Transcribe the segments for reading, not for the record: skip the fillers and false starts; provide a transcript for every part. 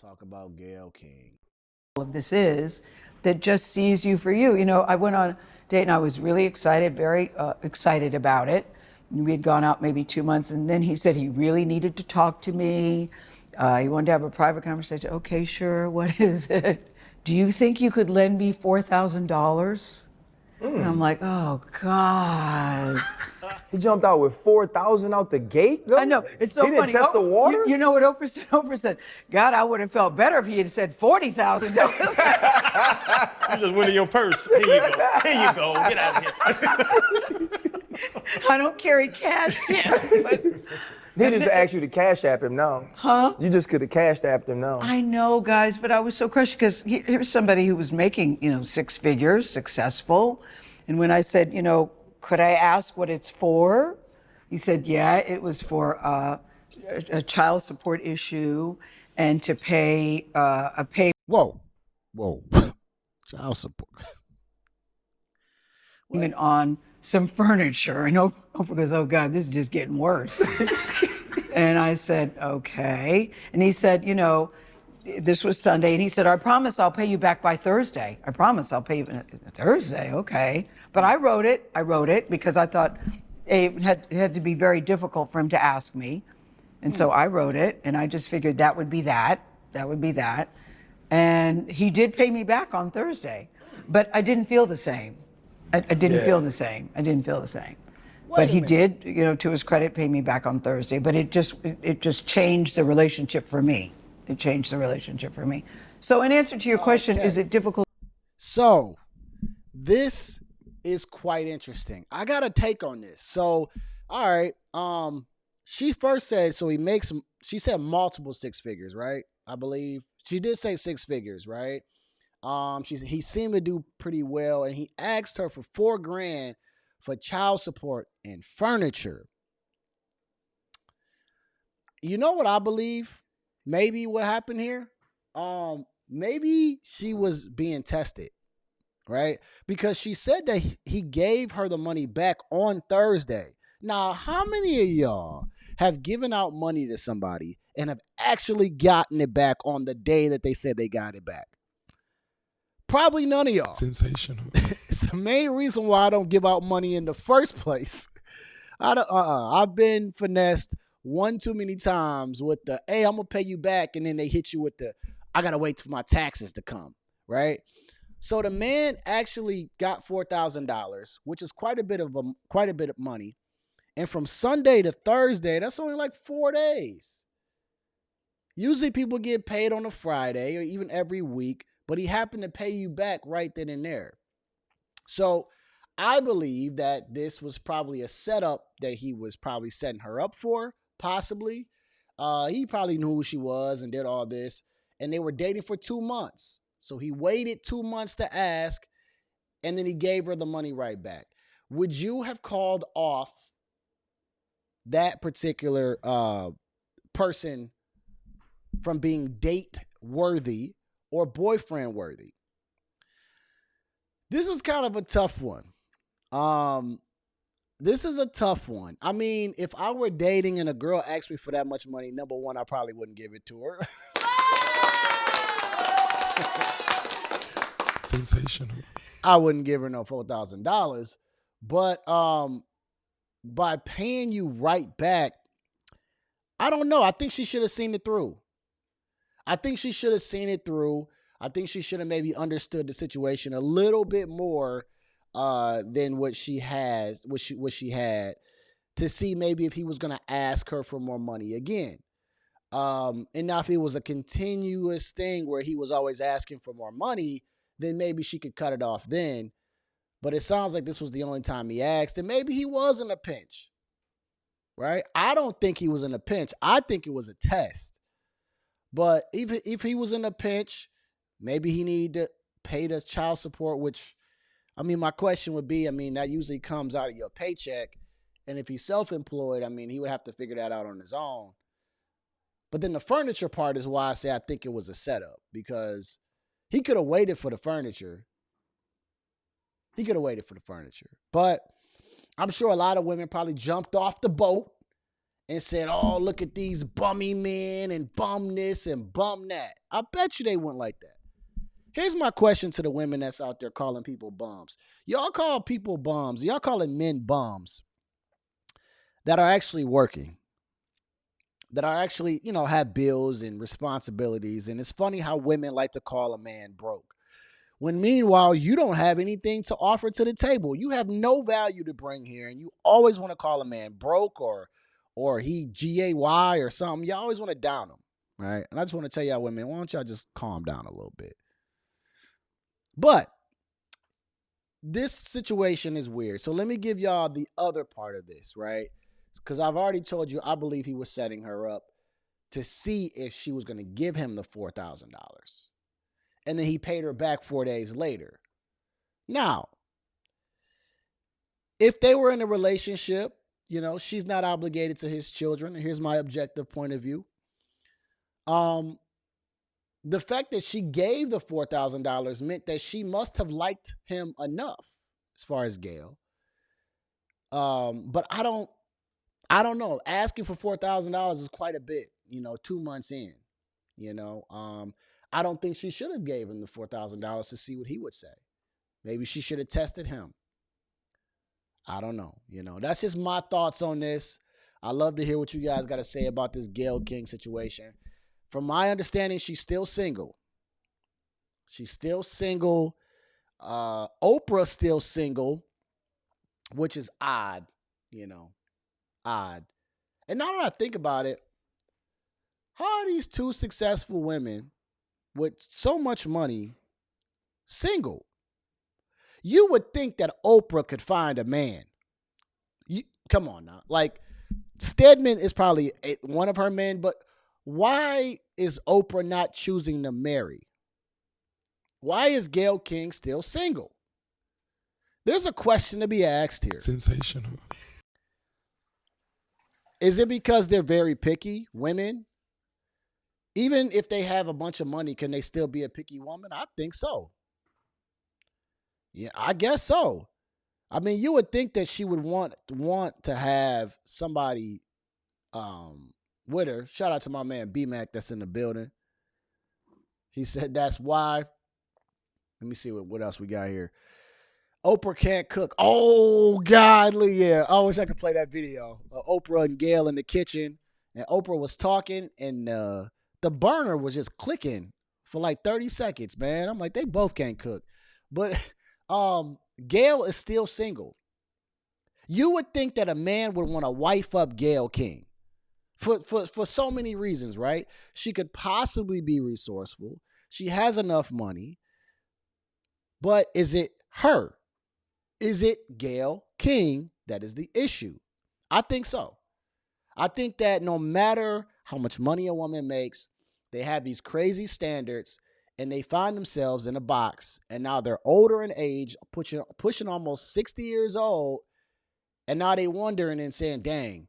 talk about Gayle King. Of this is that just sees you for you. You know, I went on a date and I was really excited, very excited about it. We had gone out maybe 2 months, and then he said he really needed to talk to me. He wanted to have a private conversation. Okay, sure. What is it? Do you think you could lend me $4,000? And I'm like, oh God. He jumped out with 4,000 out the gate, though? I know, it's so he funny. He didn't test the water? You know what Oprah said? Oprah said, God, I would have felt better if he had said $40,000. You just went in your purse. Here you go. Here you go. Get out of here. I don't carry cash yet. But He just asked you to cash app him now. Huh? You just could have cashed apped him now. I know, guys, but I was so crushed because here's somebody who was making, 6 figures, successful. And when I said, could I ask what it's for? He said, yeah, it was for a child support issue and to pay a Whoa. Child support. payment on some furniture. And Oprah goes, oh God, this is just getting worse. And I said, okay. And he said, this was Sunday. And he said, I promise I'll pay you back by Thursday. I promise I'll pay you Thursday. Okay. But I wrote it because I thought it had to be very difficult for him to ask me. And so I wrote it, and I just figured that would be that. That would be that. And he did pay me back on Thursday, but I didn't feel the same. I didn't feel the same. I didn't feel the same. But he did, to his credit, pay me back on Thursday. But it just changed the relationship for me. It changed the relationship for me. So in answer to your question, is it difficult? So this is quite interesting. I got a take on this. So, all right. She first said, she said multiple 6 figures, right? I believe she did say 6 figures, right? He seemed to do pretty well, and he asked her for $4,000 for child support and furniture. You know what I believe? Maybe what happened here? Maybe she was being tested, right? Because she said that he gave her the money back on Thursday. Now, how many of y'all have given out money to somebody and have actually gotten it back on the day that they said they got it back? Probably none of y'all. Sensational. It's the main reason why I don't give out money in the first place. I've been finessed one too many times with the, hey, I'm going to pay you back. And then they hit you with the, I got to wait for my taxes to come, right? So the man actually got $4,000, which is quite a bit of money. And from Sunday to Thursday, that's only like 4 days. Usually people get paid on a Friday or even every week, but he happened to pay you back right then and there. So I believe that this was probably a setup that he was probably setting her up for, possibly. He probably knew who she was and did all this, and they were dating for 2 months. So he waited 2 months to ask, and then he gave her the money right back. Would you have called off that particular person from being date worthy or boyfriend worthy? This is kind of a tough one. This is a tough one. I mean, if I were dating and a girl asked me for that much money, number one, I probably wouldn't give it to her. Sensational. I wouldn't give her no $4,000. But by paying you right back, I don't know. I think she should have seen it through. I think she should have maybe understood the situation a little bit more than what she had to see maybe if he was going to ask her for more money again. And now if it was a continuous thing where he was always asking for more money, then maybe she could cut it off then. But it sounds like this was the only time he asked, and maybe he was in a pinch, right? I don't think he was in a pinch. I think it was a test. But if he was in a pinch, maybe he needed to pay the child support, which, I mean, my question would be, I mean, that usually comes out of your paycheck. And if he's self-employed, I mean, he would have to figure that out on his own. But then the furniture part is why I say I think it was a setup, because he could have waited for the furniture. But I'm sure a lot of women probably jumped off the boat and said, oh, look at these bummy men and bum this and bum that. I bet you they went like that. Here's my question to the women that's out there calling people bums. Y'all call people bums. Y'all calling men bums that are actually working, that are actually, have bills and responsibilities. And it's funny how women like to call a man broke, when meanwhile, you don't have anything to offer to the table. You have no value to bring here. And you always want to call a man broke or he GAY or something. You always want to down him, right? And I just want to tell y'all women, why don't y'all just calm down a little bit? But this situation is weird. So let me give y'all the other part of this, right? Because I've already told you, I believe he was setting her up to see if she was going to give him the $4,000. And then he paid her back 4 days later. Now, if they were in a relationship, she's not obligated to his children. Here's my objective point of view. The fact that she gave the $4,000 meant that she must have liked him enough, as far as Gayle. But I don't know. Asking for $4,000 is quite a bit, 2 months in. I don't think she should have gave him the $4,000 to see what he would say. Maybe she should have tested him. I don't know. That's just my thoughts on this. I love to hear what you guys got to say about this Gayle King situation. From my understanding, she's still single. She's still single. Oprah's still single, which is odd, odd. And now that I think about it, how are these two successful women with so much money single? You would think that Oprah could find a man. Come on now. Like, Stedman is probably one of her men, but why is Oprah not choosing to marry? Why is Gayle King still single? There's a question to be asked here. Sensational. Is it because they're very picky women? Even if they have a bunch of money, can they still be a picky woman? I think so. Yeah, I guess so. I mean, you would think that she would want to have somebody with her. Shout out to my man B-Mac that's in the building. He said that's why. Let me see what else we got here. Oprah can't cook. Oh, godly, yeah. I wish I could play that video. Oprah and Gayle in the kitchen, and Oprah was talking, and the burner was just clicking for like 30 seconds, man. I'm like, they both can't cook. But Gayle is still single. You would think that a man would want to wife up Gayle King for so many reasons, right? She could possibly be resourceful. She has enough money. But is it her? Is it Gayle King that is the issue? I think so. I think that no matter how much money a woman makes, they have these crazy standards and they find themselves in a box. And now they're older in age, pushing almost 60 years old. And now they wondering and saying, dang,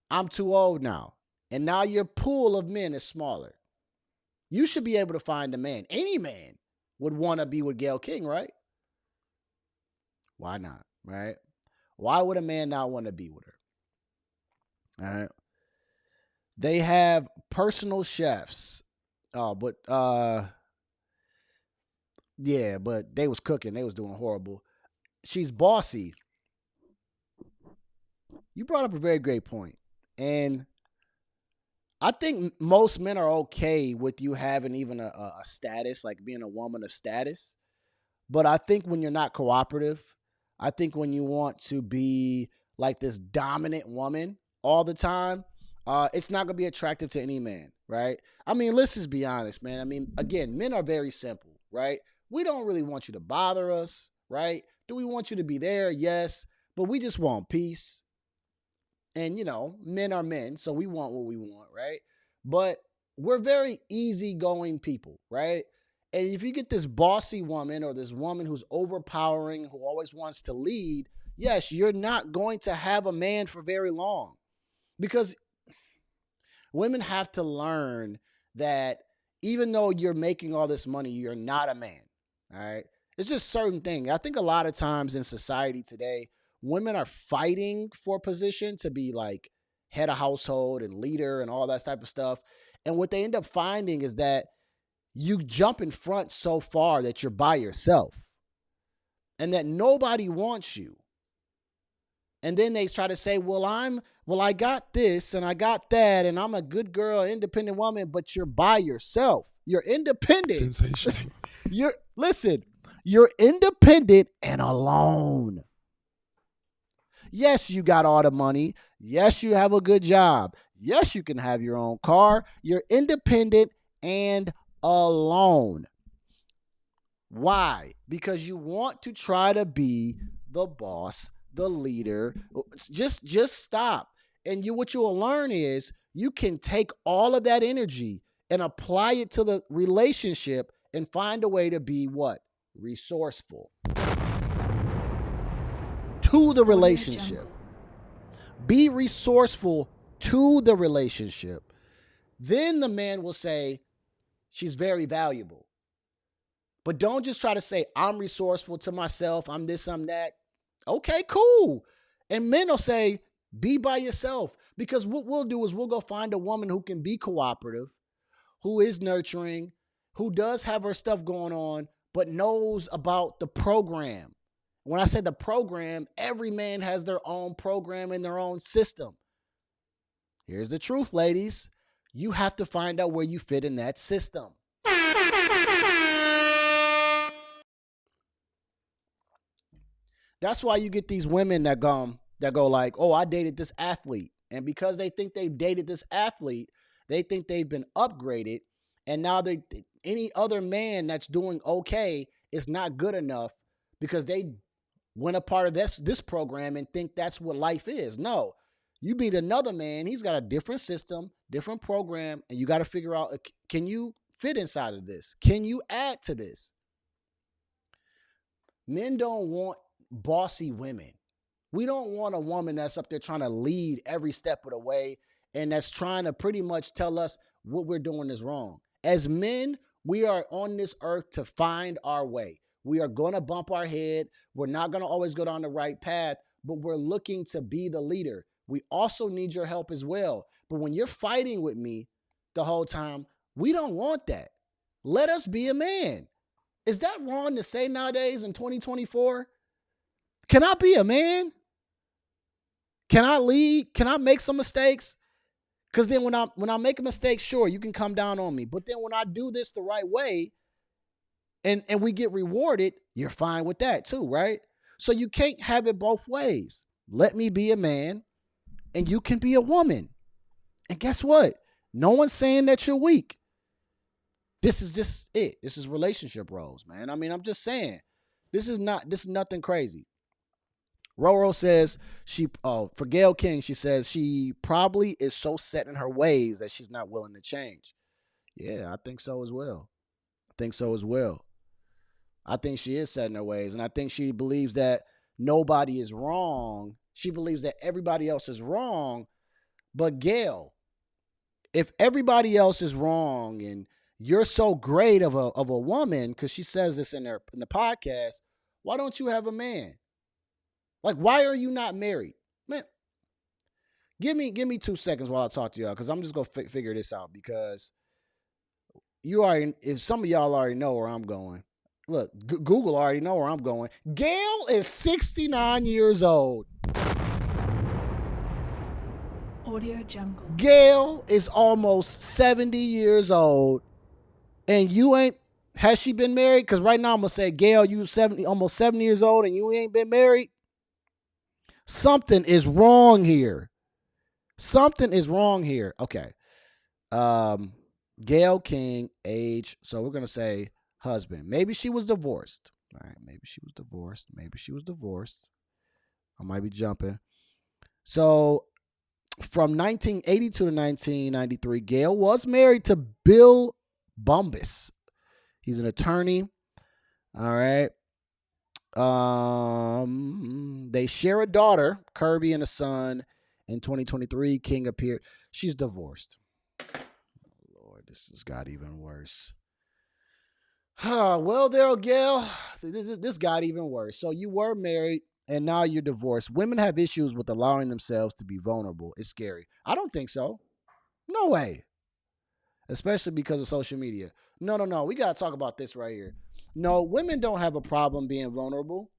I'm too old now. And now your pool of men is smaller. You should be able to find a man. Any man would want to be with Gayle King, right? Why not, right? Why would a man not want to be with her? All right. They have personal chefs. But they was cooking. They was doing horrible. She's bossy. You brought up a very great point. And I think most men are okay with you having even a status, like being a woman of status. But I think when you're not cooperative, I think when you want to be like this dominant woman all the time, it's not going to be attractive to any man, right? I mean, let's just be honest, man. I mean, again, men are very simple, right? We don't really want you to bother us, right? Do we want you to be there? Yes. But we just want peace. And, men are men, so we want what we want, right? But we're very easygoing people, right? And if you get this bossy woman or this woman who's overpowering, who always wants to lead, yes, you're not going to have a man for very long. Because women have to learn that even though you're making all this money, you're not a man, all right? It's just certain things. I think a lot of times in society today, women are fighting for position to be like head of household and leader and all that type of stuff. And what they end up finding is that you jump in front so far that you're by yourself and that nobody wants you. And then they try to say, well, I got this and I got that and I'm a good girl, independent woman, but you're by yourself. You're independent. Sensational. You're independent and alone. Yes, you got all the money. Yes, you have a good job. Yes, you can have your own car. You're independent and alone. Why? Because you want to try to be the boss, the leader. Just stop. And what you'll learn is you can take all of that energy and apply it to the relationship and find a way to be what? Resourceful. To the relationship. Be resourceful to the relationship. Then the man will say, she's very valuable. But don't just try to say, I'm resourceful to myself. I'm this, I'm that. Okay, cool. And men will say, be by yourself. Because what we'll do is we'll go find a woman who can be cooperative, who is nurturing, who does have her stuff going on, but knows about the program. When I say the program, every man has their own program and their own system. Here's the truth, ladies. You have to find out where you fit in that system. That's why you get these women that go like, oh, I dated this athlete. And because they think they've dated this athlete, they think they've been upgraded. And now any other man that's doing okay is not good enough because they went a part of this program and think that's what life is. No, you meet another man, he's got a different system, different program, and you got to figure out, can you fit inside of this? Can you add to this? Men don't want bossy women. We don't want a woman that's up there trying to lead every step of the way and that's trying to pretty much tell us what we're doing is wrong. As men, we are on this earth to find our way. We are going to bump our head. We're not going to always go down the right path, but we're looking to be the leader. We also need your help as well. But when you're fighting with me the whole time, we don't want that. Let us be a man. Is that wrong to say nowadays in 2024? Can I be a man? Can I lead? Can I make some mistakes? Because then when I make a mistake, sure, you can come down on me. But then when I do this the right way and we get rewarded, you're fine with that too, right? So you can't have it both ways. Let me be a man and you can be a woman. And guess what? No one's saying that you're weak. This is just it. This is relationship roles, man. I mean, I'm just saying. This is nothing crazy. Roro says for Gayle King, she says she probably is so set in her ways that she's not willing to change. Yeah, I think so as well. I think she is set in her ways, and I think she believes that nobody is wrong. She believes that everybody else is wrong. But Gayle, if everybody else is wrong and you're so great of a woman, because she says this in the podcast, why don't you have a man? Like, why are you not married? Man, give me 2 seconds while I talk to y'all, because I'm just going to figure this out, because if some of y'all already know where I'm going. Look, Google already know where I'm going. Gayle is 69 years old. Audio Jungle. Gayle is almost 70 years old, and has she been married? Because right now I'm going to say, Gayle, you almost 70 years old, and you ain't been married? Something is wrong here. Okay. Gayle King, age. So we're going to say husband. Maybe she was divorced. All right. Maybe she was divorced. I might be jumping. So from 1982 to 1993, Gayle was married to Bill Bumbus. He's an attorney. All right. They share a daughter, Kirby, and a son. In 2023, King appeared. She's divorced. Lord, this has got even worse. Well, there, Gayle, this got even worse. So you were married and now you're divorced. Women have issues with allowing themselves to be vulnerable. It's scary. I don't think so. No way. Especially because of social media. No. We got to talk about this right here. No, women don't have a problem being vulnerable.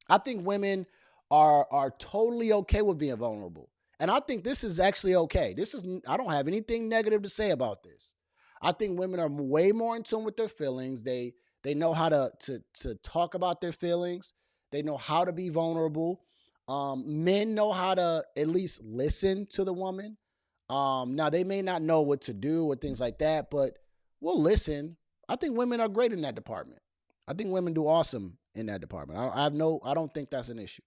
I think women are totally okay with being vulnerable. And I think this is actually okay. I don't have anything negative to say about this. I think women are way more in tune with their feelings. They know how to talk about their feelings. They know how to be vulnerable. Men know how to at least listen to the woman. Now they may not know what to do or things like that, but we'll listen. I think women are great in that department. I think women do awesome in that department. I don't think that's an issue.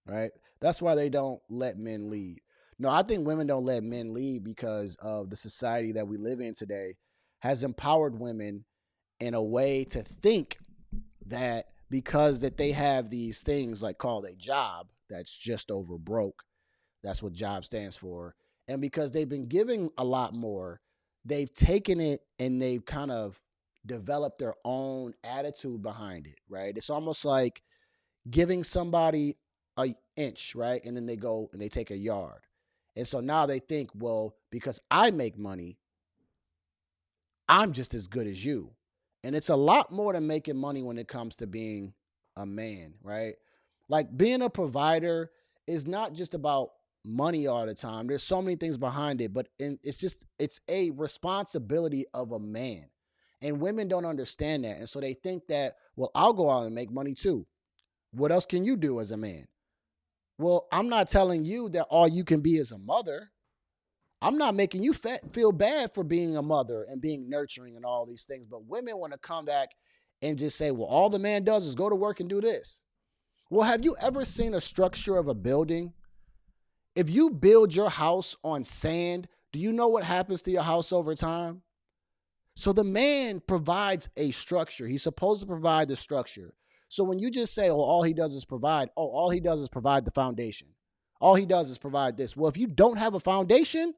Right? That's why they don't let men lead. No, I think women don't let men lead because of the society that we live in today has empowered women in a way to think that because that they have these things like called a job that's just over broke. That's what job stands for. And because they've been giving a lot more, they've taken it and they've kind of developed their own attitude behind it, right? It's almost like giving somebody an inch, right? And then they go and they take a yard. And so now they think, well, because I make money, I'm just as good as you. And it's a lot more than making money when it comes to being a man, right? Like being a provider is not just about money all the time. There's so many things behind it, but it's a responsibility of a man. And women don't understand that. And so they think that, well, I'll go out and make money too. What else can you do as a man? Well, I'm not telling you that all you can be is a mother. I'm not making you feel bad for being a mother and being nurturing and all these things. But women want to come back and just say, well, all the man does is go to work and do this. Well, have you ever seen a structure of a building? If you build your house on sand, do you know what happens to your house over time? So the man provides a structure. He's supposed to provide the structure. So when you just say, oh, all he does is provide, all he does is provide the foundation. All he does is provide this. Well, if you don't have a foundation,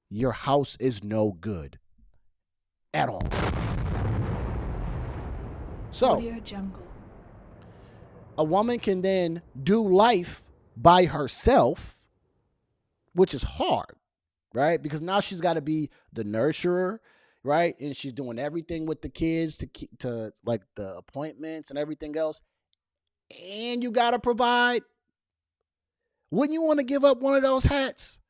your house is no good at all. So Audio Jungle. a woman can then do life by herself, which is hard, right? Because now she's got to be the nurturer, right? And she's doing everything with the kids to like the appointments and everything else. And you got to provide. Wouldn't you want to give up one of those hats?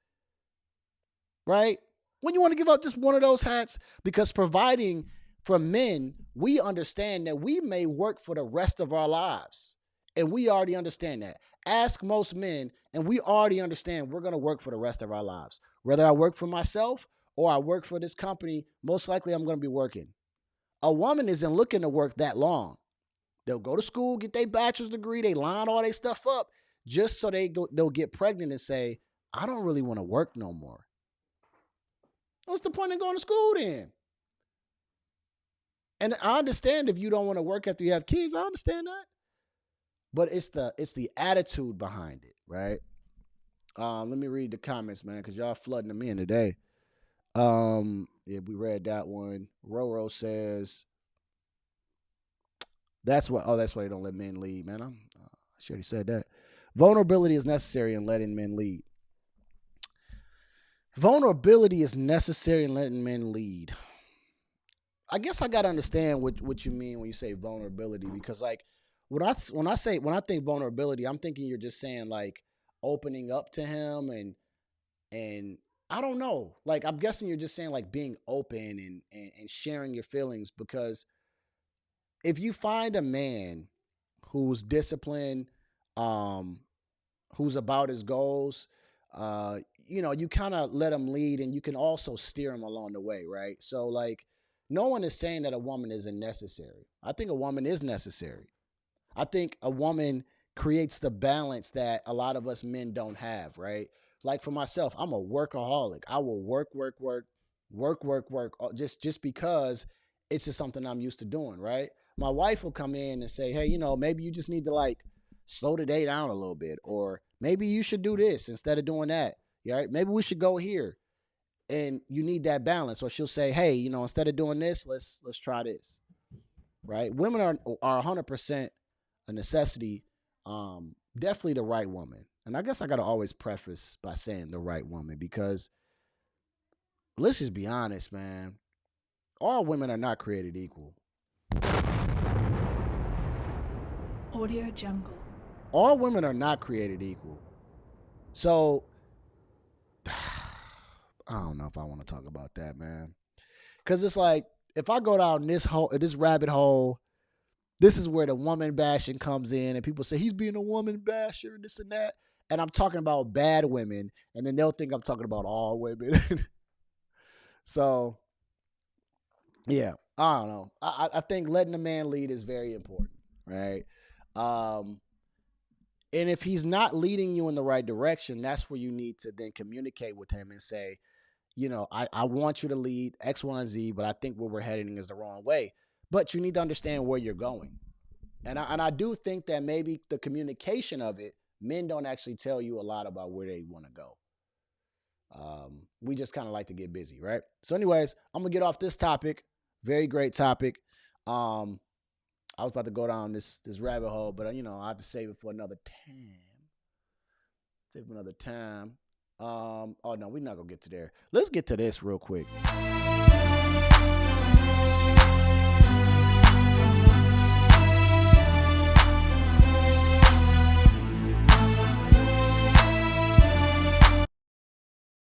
Right? Wouldn't you want to give up just one of those hats? Because providing for men, we understand that we may work for the rest of our lives. And we already understand that. Ask most men, and we already understand we're going to work for the rest of our lives. Whether I work for myself or I work for this company, most likely I'm going to be working. A woman isn't looking to work that long. They'll go to school, get their bachelor's degree, they line all their stuff up just so they'll get pregnant and say, I don't really want to work no more. What's the point of going to school then? And I understand if you don't want to work after you have kids, I understand that. But it's the attitude behind it, right? Let me read the comments, man, because y'all flooding them in today. Yeah, we read that one. Roro says, that's why they don't let men lead, man. I should have said that. Vulnerability is necessary in letting men lead. Vulnerability is necessary in letting men lead. I guess I gotta understand what you mean when you say vulnerability, because like when I think vulnerability, I'm thinking you're just saying like opening up to him and I don't know. Like I'm guessing you're just saying like being open and sharing your feelings, because if you find a man who's disciplined, who's about his goals, you kind of let him lead and you can also steer him along the way, right? So like no one is saying that a woman isn't necessary. I think a woman is necessary. I think a woman creates the balance that a lot of us men don't have, right? Like for myself, I'm a workaholic. I will work, just because it's just something I'm used to doing, right? My wife will come in and say, hey, maybe you just need to like slow the day down a little bit, or maybe you should do this instead of doing that. Right? Maybe we should go here, and you need that balance. Or she'll say, hey, instead of doing this, let's try this. Right? Women are 100% a necessity, definitely the right woman. And I guess I got to always preface by saying the right woman, because let's just be honest, man. All women are not created equal. Audio Jungle. All women are not created equal. So, I don't know if I want to talk about that, man. Because it's like, if I go down this rabbit hole, this is where the woman bashing comes in, and people say he's being a woman basher and this and that. And I'm talking about bad women, and then they'll think I'm talking about all women. So, yeah, I don't know. I think letting a man lead is very important, right? And if he's not leading you in the right direction, that's where you need to then communicate with him and say, you know, I want you to lead X, Y, and Z, but I think where we're heading is the wrong way. But you need to understand where you're going. And I do think that maybe the communication of it, men don't actually tell you a lot about where they want to go. We just kind of like to get busy, right? So anyways, I'm going to get off this topic. Very great topic. I was about to go down this rabbit hole, but, you know, I have to save it for another time. Oh, no, we're not going to get to there. Let's get to this real quick.